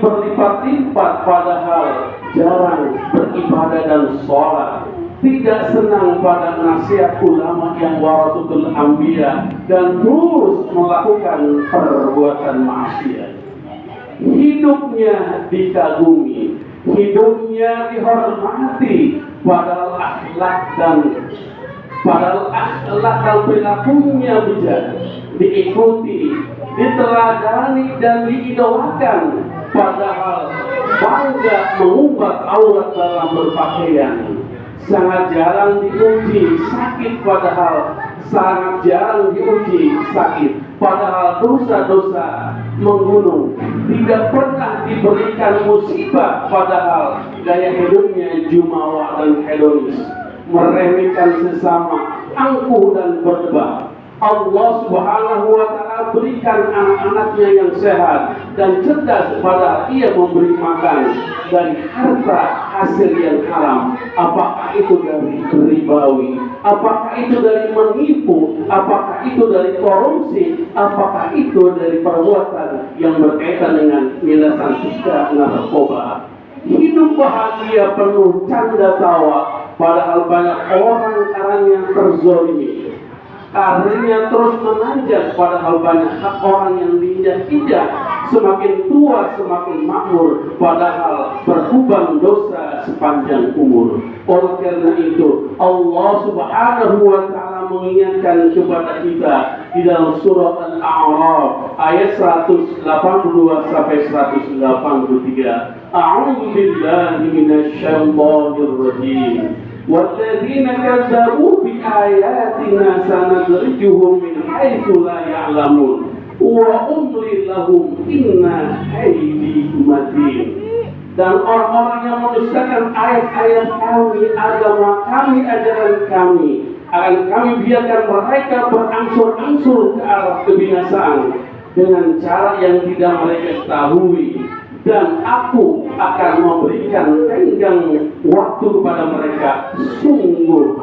berlipat-lipat padahal jarang beribadah dan sholat, tidak senang pada nasihat ulama yang warasatul anbiya dan terus melakukan perbuatan maksiat. Hidupnya dikagumi, hidupnya dihormati, padahal akhlak dan perilakunya bijak, diikuti, diteladani dan diidolakan, padahal bangga mengumpat aurat dalam berpakaian. Sangat jarang diuji sakit, padahal sangat jarang diuji sakit, padahal dosa-dosa menggunung. Tidak pernah diberikan musibah, padahal gaya hidupnya jumawa dan hedonis, meremehkan sesama, angkuh dan berdebat. Allah Subhanahu wa Ta'ala berikan anak-anaknya yang sehat dan cerdas, padahal ia memberi makan dari harta hasil yang haram. Apakah itu dari ribawi, apakah itu dari menipu, apakah itu dari korupsi, apakah itu dari perbuatan yang berkaitan dengan narkotika, narkoba. Hidup bahagia penuh canda tawa, padahal banyak orang yang terzolimi. Karirnya terus menanjak, padahal banyak orang yang diinjak-injak. Semakin tua semakin makmur, padahal berkubang dosa sepanjang umur. Oleh karena itu Allah Subhanahu wa Ta'ala mengingatkan kepada kita di dalam surat Al-A'raf ayat 182 sampai 183. A'udzu billahi minasyaitonir rajim. وَالَّذِينَ كَذَّبُوا بِآيَاتِنَا سَنَدْرِجُهُم مِّنْ حَيْثُ لَا يَعْلَمُونَ وَأُمْلِي لَهُمْ إِنَّ كَيْدِي مَتِينٌ. Dan orang-orang yang mendustakan ayat-ayat kami, agama kami, ajaran kami, akan kami biarkan mereka berangsur-angsur ke arah kebinasaan dengan cara yang tidak mereka ketahui. Dan aku akan memberikan tenggang waktu kepada mereka. Sungguh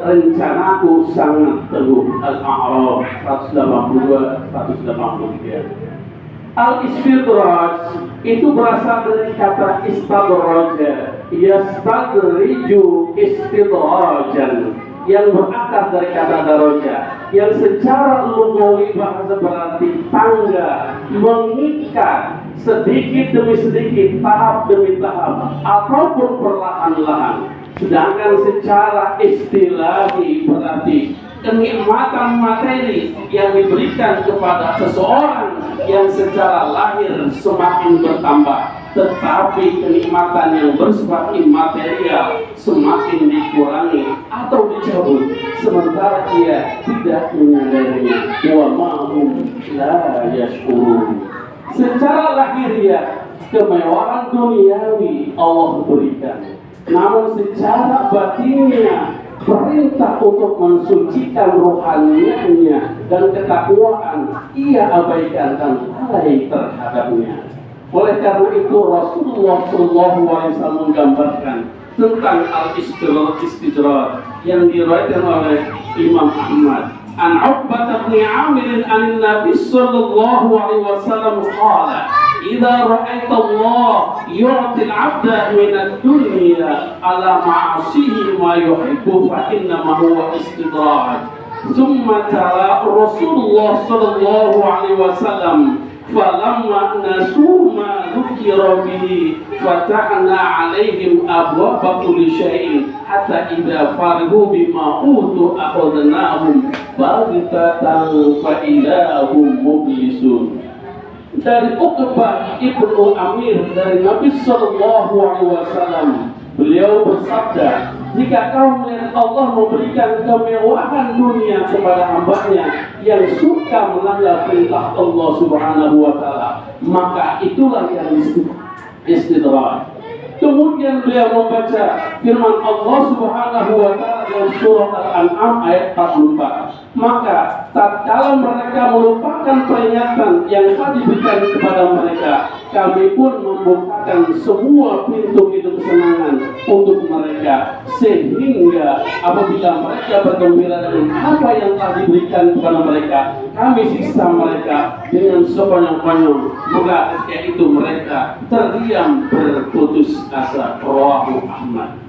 rencanaku sangat teguh. Al-A'raf 182-183. Al-istidraj itu berasal dari kata istadraja, yastadriju istidrajan, yang berakar dari kata daraja, yang secara lugawi bahasa berarti tangga, mengikat sedikit demi sedikit, tahap demi tahap, ataupun perlahan-lahan. Sedangkan secara istilahi berarti kenikmatan materi yang diberikan kepada seseorang yang secara lahir semakin bertambah, tetapi kenikmatan yang bersifat imaterial semakin dikurangi atau dicabut, sementara ia tidak menyadarinya. Wa ma hum la yash'urun. Secara lahiriah kemewahan duniawi Allah berikan, namun secara batinnya perintah untuk mensucikan rohanianya dan ketakwaan ia abaikan dan lalai terhadapnya. Oleh karena itu Rasulullah SAW menggambarkan tentang al-istidraj yang diriwayatkan oleh Imam Ahmad. An Uqbah bin Amir an Nabi sallallahu alaihi wasallam qala idza ra'aita Allah yu'ti al-'abda min ad-dunya ala ma'asihi ma yuhibbu fa inna ma huwa istidraj. Thumma tala Rasulullah sallallahu alaihi wasallam falamma nasu ma dzukira bihi fatahna 'alaihim abwaaba kulli syai'in hatta idza farihu bima utu akhadnahum baghtatan fa idahum mublisun. Dari Uqbah ibnu Amir dari Nabi sallallahu alaihi wasallam, beliau bersabda, jika kau melihat Allah memberikan kemewahan dunia kepada hambanya yang suka melanggar perintah Allah Subhanahu wa Ta'ala, maka itulah yang istidraj. Kemudian beliau membaca firman Allah Subhanahu wa Ta'ala dalam surah Al-An'am ayat 44. Maka tatkala mereka melupakan peringatan yang telah diberikan kepada mereka, kami pun membukakan semua pintu-pintu kesenangan untuk mereka, sehingga apabila mereka bergembira dengan apa yang telah diberikan kepada mereka, kami siksa mereka dengan sekonyong-konyong. Maka ketika itu mereka terdiam berputus asa. Rawahu Ahmad.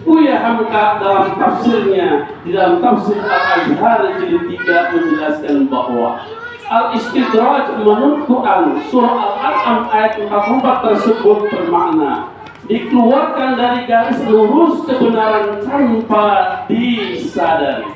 Buya Hamka dalam tafsirnya, di dalam tafsir Al-Azhar jilid 3 menjelaskan bahwa al-istidraj menurut Quran surah Al-An'am ayat 44 tersebut bermakna dikeluarkan dari garis lurus kebenaran tanpa disadari.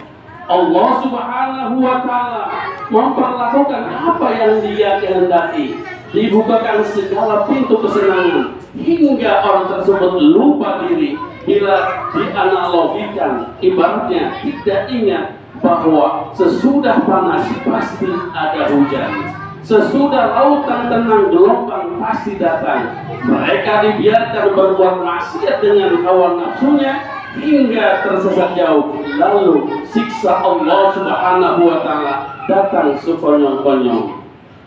Allah Subhanahu wa Ta'ala memperlakukan apa yang Dia kehendaki, dibukakan segala pintu kesenangan hingga orang tersebut lupa diri. Bila dianalogikan, ibaratnya tidak ingat bahwa sesudah panas pasti ada hujan, sesudah lautan tenang gelombang pasti datang. Mereka dibiarkan berbuat maksiat dengan hawa nafsunya hingga tersesat jauh, lalu siksa Allah Subhanahu wa Ta'ala datang sekonyong-konyong.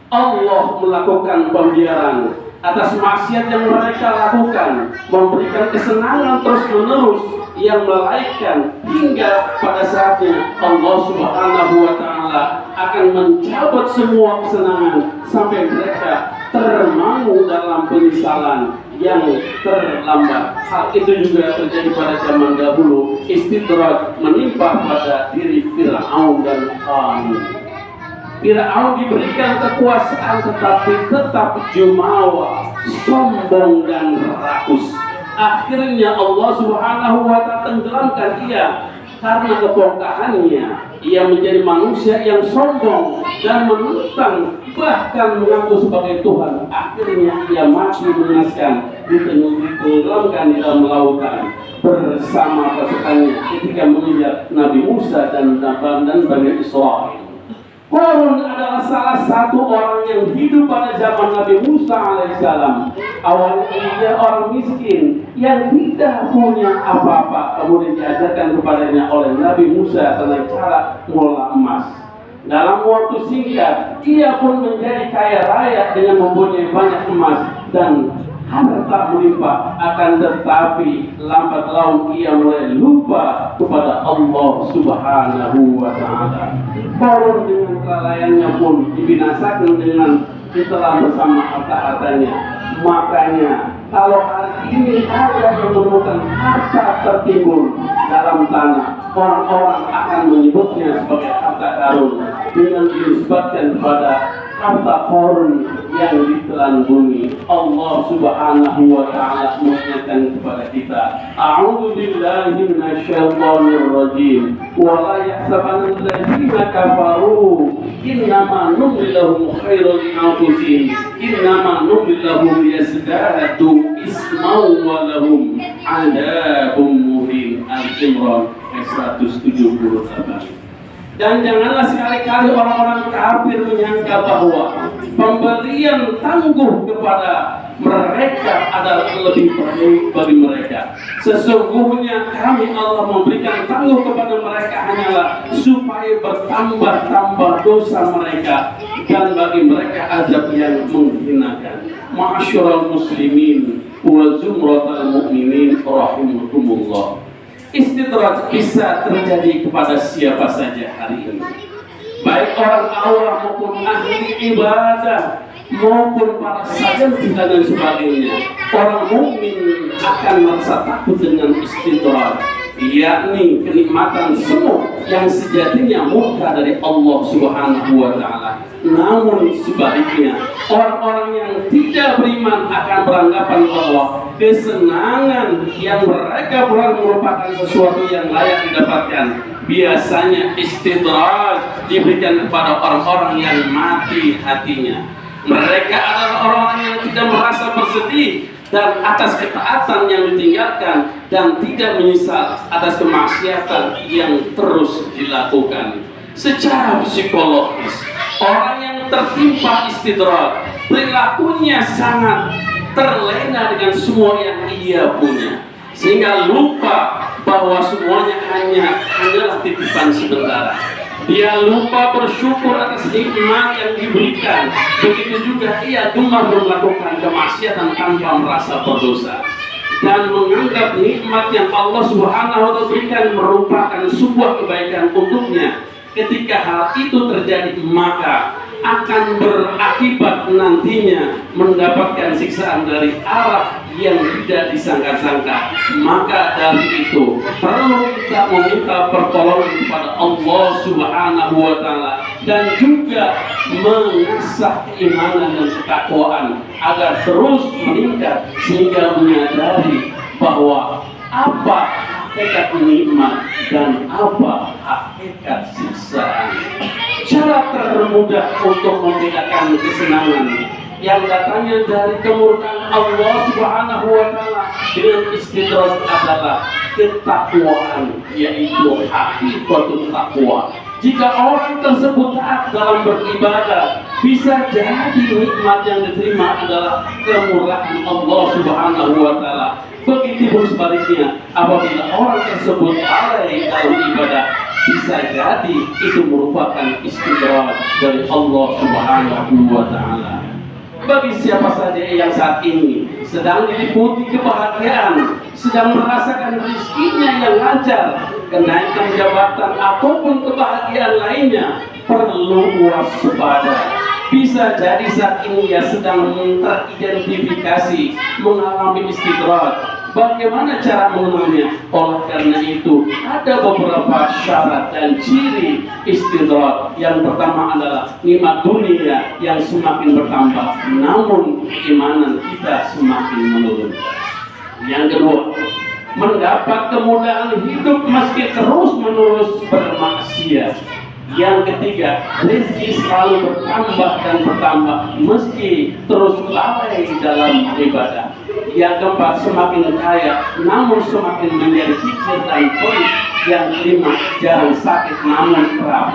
Allah melakukan pembiaran atas maksiat yang mereka lakukan, memberikan kesenangan terus-menerus yang melahirkan hingga pada saatnya Allah Subhanahu wa Ta'ala akan mencabut semua kesenangan sampai mereka termangu dalam penyesalan yang terlambat. Hal itu juga terjadi pada zaman dahulu. Istidraj menimpa pada diri Fir'aun dan Qarun. Fir'aun diberikan kekuasaan tetapi tetap jumawa, sombong dan rakus. Akhirnya Allah Subhanahu wa Ta'ala tenggelamkan ia karena kebongkahannya. Ia menjadi manusia yang sombong dan menentang, bahkan mengaku sebagai Tuhan. Akhirnya ia mati mengenaskan, ditenggelamkan di dalam lautan bersama pasukannya ketika mengejar Nabi Musa dan Bani Israil. Qarun adalah salah satu orang yang hidup pada zaman Nabi Musa alaihissalam. Awalnya dia orang miskin yang tidak punya apa-apa, kemudian diajarkan kepadanya oleh Nabi Musa tentang cara mengolah emas. Dalam waktu singkat, ia pun menjadi kaya raya dengan mempunyai banyak emas dan harta melimpah. Akan tetapi lambat laun ia mulai lupa kepada Allah Subhanahu wa Ta'ala. Qarun dengan kelalaiannya pun dibinasakan dengan ditelan bersama harta-hartanya. Makanya kalau hari ini ada yang menemukan harta tertimbun dalam tanah, orang-orang akan menyebutnya sebagai harta karun dengan dinisbatkan kepada harta Qarun yang ditelan bumi. Allah Subhanahu wa Ta'ala mengingatkan kepada kita, a'udzu billahi minasyaitonir rajim, wa la yahsabanna alladziina kafaru innama numli lahum khairun li anfusihim innama numli lahum liyazdadu isman wa lahum 'adzabun muhin. Al-Imran 178. Dan janganlah sekali-kali orang-orang kafir menyangka bahwa pemberian tangguh kepada mereka adalah lebih baik bagi mereka. Sesungguhnya kami Allah memberikan tangguh kepada mereka hanyalah supaya bertambah-tambah dosa mereka dan bagi mereka azab yang menghinakan. Ma'asyiral muslimin wa zumratal mu'minin rahimakumullah. Istidraj bisa terjadi kepada siapa saja hari ini, baik orang awam maupun ahli ibadah maupun para sarjana dan sebagainya. Orang mukmin akan merasa takut dengan istidraj, yakni kenikmatan semua yang sejatinya murka dari Allah Subhanahu wa Ta'ala. Namun sebaliknya, orang-orang yang tidak beriman akan beranggapan bahwa kesenangan yang mereka peroleh merupakan sesuatu yang layak didapatkan. Biasanya istidraj diberikan kepada orang-orang yang mati hatinya. Mereka adalah orang yang tidak merasa bersedih dan atas ketaatan yang ditinggalkan dan tidak menyesal atas kemaksiatan yang terus dilakukan. Secara psikologis, orang yang tertimpa istidraj perilakunya sangat terlena dengan semua yang ia punya, sehingga lupa bahwa semuanya hanyalah titipan sementara. Dia lupa bersyukur atas nikmat yang diberikan. Begitu juga ia gemar melakukan kemaksiatan tanpa merasa berdosa dan menganggap nikmat yang Allah Subhanahu wa Ta'ala berikan merupakan sebuah kebaikan untuknya. Ketika hal itu terjadi, maka akan berakibat nantinya mendapatkan siksaan dari arah yang tidak disangka-sangka. Maka dari itu perlu kita meminta pertolongan kepada Allah Subhanahu wa Ta'ala dan juga mengasah keimanan dan ketakwaan agar terus meningkat sehingga menyadari bahwa apa hakikat nikmat dan apa hakikat siksaan. Cara termudah untuk membedakan kesenangan yang datangnya dari kemurkaan Allah Subhanahu wa Ta'ala dengan istidraj adalah ketakwaan, yaitu hakikatul takwa. Jika orang tersebut taat dalam beribadah, bisa jadi nikmat yang diterima adalah kemurahan Allah Subhanahu wa Ta'ala. Begitu pun sebaliknya, apabila orang tersebut lalai dalam ibadah, bisa jadi itu merupakan istidraj dari Allah Subhanahu wa Ta'ala. Bagi siapa saja yang saat ini sedang diliputi kebahagiaan, sedang merasakan rezekinya yang lancar, kenaikan jabatan ataupun kebahagiaan lainnya, perlu waspada. Bisa jadi saat ini ia sedang teridentifikasi mengalami istidraj. Bagaimana cara mengenalnya? Oleh karena itu ada beberapa syarat dan ciri istidraj. Yang pertama adalah nikmat dunia yang semakin bertambah, namun keimanan kita semakin menurun. Yang kedua, mendapat kemudahan hidup meski terus-menerus bermaksiat. Yang ketiga, rezeki selalu bertambah dan bertambah meski terus lalai dalam ibadah. Yang keempat, semakin kaya namun semakin menjadi kikir dan pelit. Yang kelima, jarang sakit namun kerap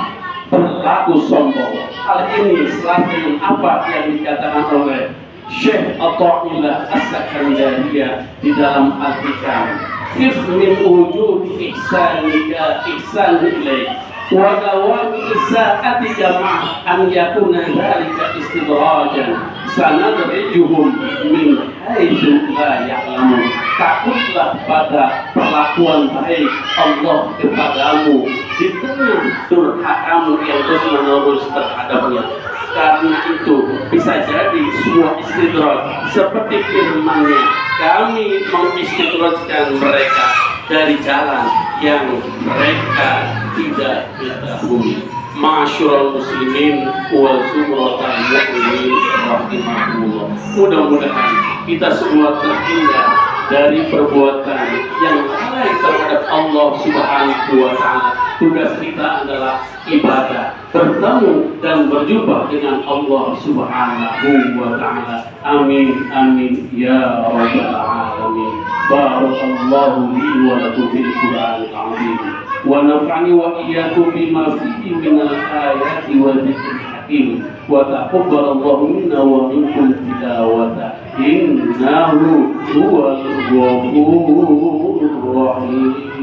berlaku sombong. Hal ini selaras dengan apa yang dikatakan oleh Syekh Atha'illah As-Sakandariyah di dalam Al-Hikam. If min wujud ihsanika ihsan ilaik wa dawami isa'atika ma' an yakuna dhalika istidrajan sanadrijuhum min haitsu la ya'lamun. Takutlah pada perlakuan baik Allah kepadamu di tengah durhakamu yang terus-menerus terhadapnya. Karena itu bisa jadi sebuah istidraj seperti firman-Nya, kami mengistidrajkan mereka dari jalan yang mereka tidak ketahui. Ma'asyiral muslimin wal zumratal mu'minin rahimahullah. Mudah-mudahan kita semua terhindar dari perbuatan yang lalai terhadap Allah Subhanahu wa Ta'ala. Tugas kita adalah ibadah, bertemu dan berjumpa dengan Allah Subhanahu wa Ta'ala. Amin amin ya rabbal alamin. Barakallahu li wa lakum fil Qur'anil azim wa nafa'ani wa iyyakum bima fihi minal ayati wa dzikril hakim wa taqabbalallahu minna wa minkum tilawata innahu huwal ghafurur rahim.